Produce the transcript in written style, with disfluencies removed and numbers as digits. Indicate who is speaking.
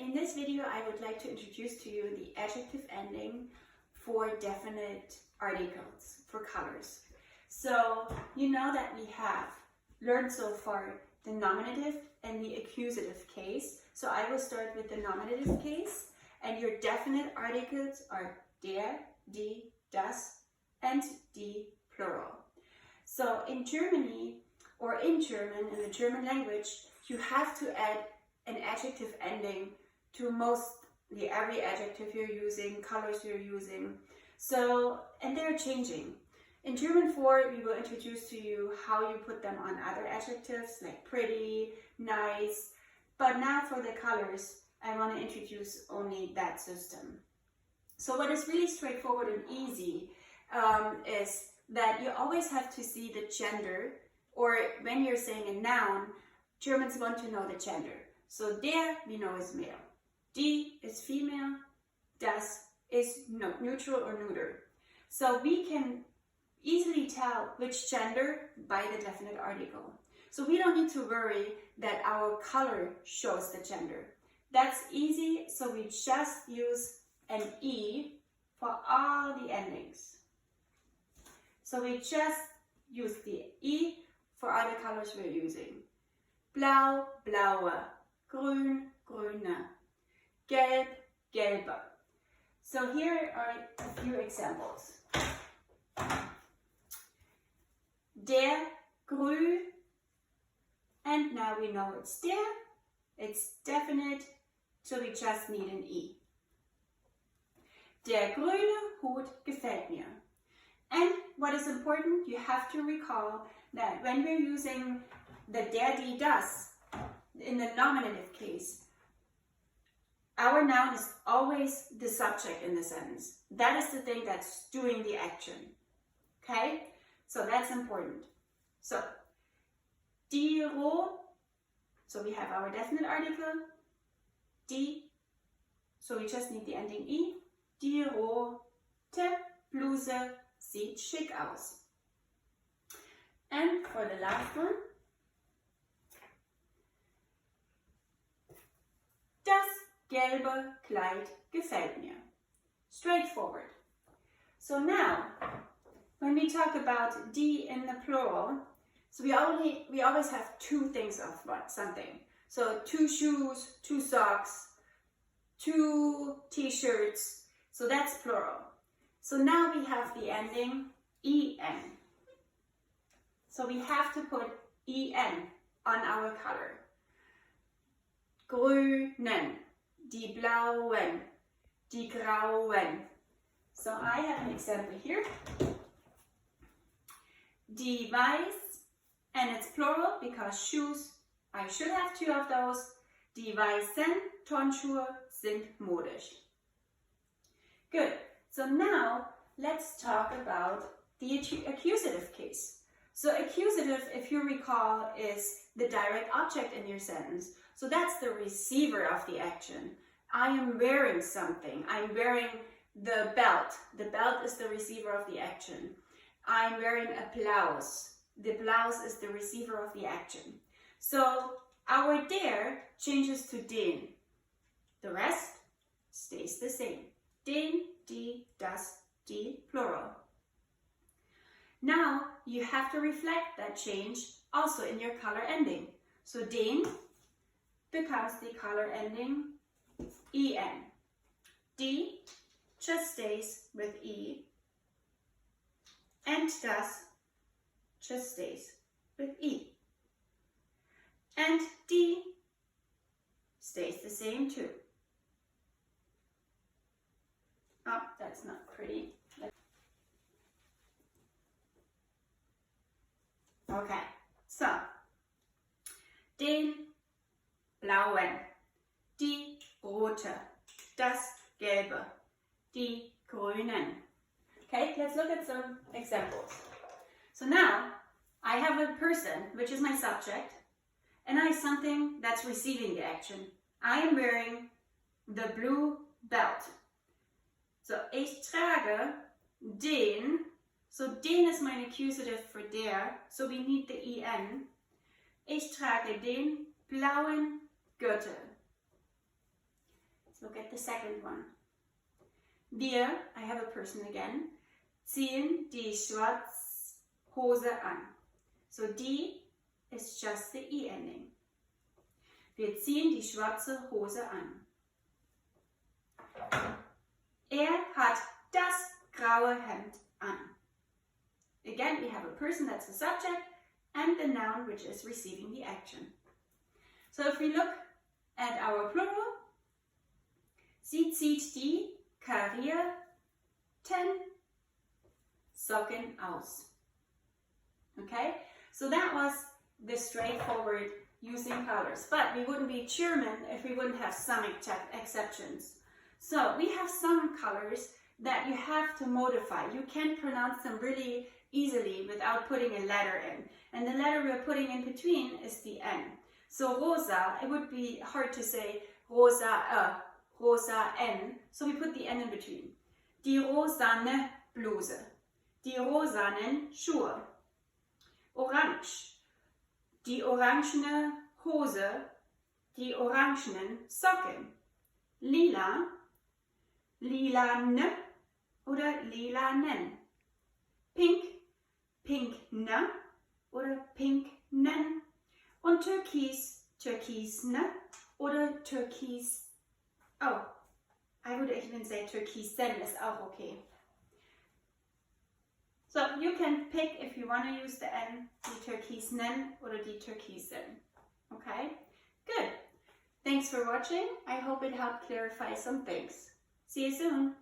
Speaker 1: In this video, I would like to introduce to you the adjective ending for definite articles, for colors. So you know that we have learned so far the nominative and the accusative case. So I will start with the nominative case, and your definite articles are der, die, das, and die plural. So in Germany, or in German, in the German language, you have to add an adjective ending to mostly every adjective you're using, colors you're using. So, and they're changing. In German 4, we will introduce to you how you put them on other adjectives like pretty, nice. But now for the colors, I want to introduce only that system. So what is really straightforward and easy is that you always have to see the gender, or when you're saying a noun, Germans want to know the gender. So der, we know, is male. Die is female. Das is neutral or neuter. So we can easily tell which gender by the definite article. So we don't need to worry that our color shows the gender. That's easy, so we just use an E for all the endings. So we just use the E for all the colors we're using. Blau, blaue, grün, grüne, gelb, gelbe. So here are a few examples. Der, grün, and now we know it's der, it's definite, so we just need an E. Der grüne Hut gefällt mir. And what is important, you have to recall that when we're using the der, die, das in the nominative case, our noun is always the subject in the sentence. That is the thing that's doing the action. Okay? So that's important. So, die Roh, so we have our definite article, die, so we just need the ending I. Die rote Bluse sieht schick aus. And for the last one, das gelbe Kleid gefällt mir. Straightforward. So now, when we talk about die in the plural, so we always have two things of something. So 2 shoes, 2 socks, 2 t-shirts. So that's plural. So now we have the ending en. So we have to put en on our color. Grünen, die blauen, die grauen. So I have an example here. Die weiß, and it's plural because shoes, I should have 2 of those. Die weißen Turnschuhe sind modisch. Good. So now let's talk about the accusative case. So accusative, if you recall, is the direct object in your sentence. So that's the receiver of the action. I am wearing something. I'm wearing the belt. The belt is the receiver of the action. I'm wearing a blouse. The blouse is the receiver of the action. So our der changes to den. The rest stays the same. Den, die, das, die, plural. Now you have to reflect that change also in your color ending. So den becomes the color ending en. Die just stays with E. And das just stays with E. And die stays the same too. Oh, that's not pretty. Okay, so den blauen, die rote, das gelbe, die grünen. Okay, let's look at some examples. So now I have a person, which is my subject, and I have something that's receiving the action. I am wearing the blue belt. So ich trage den, so den is my accusative for der, so we need the en. Ich trage den blauen Gürtel. Look at the second one. Wir, I have a person again, ziehen die Schwarzhose an. So die is just the E ending. Wir ziehen die schwarze Hose an. Hat das graue Hemd an. Again, we have a person, that's the subject, and the noun, which is receiving the action. So if we look at our plural, sie zieht die karierten Socken aus. Okay, so that was the straightforward using colors, but we wouldn't be German if we wouldn't have some exceptions. So we have some colors that you have to modify. You can't pronounce them really easily without putting a letter in. And the letter we're putting in between is the N. So rosa, it would be hard to say rosa, rosa N. So we put the N in between. Die rosane Bluse. Die rosanen Schuhe. Orange. Die orangene Hose. Die orangenen Socken. Lila. Lilane oder lilanen. Pink, pinkne oder pinknen. Und Türkis, türkisne oder türkis. Oh, I would even say türkisen is auch okay. So you can pick if you want to use the N, die türkisnen oder die türkisen. Okay, good. Thanks for watching. I hope it helped clarify some things. See you soon.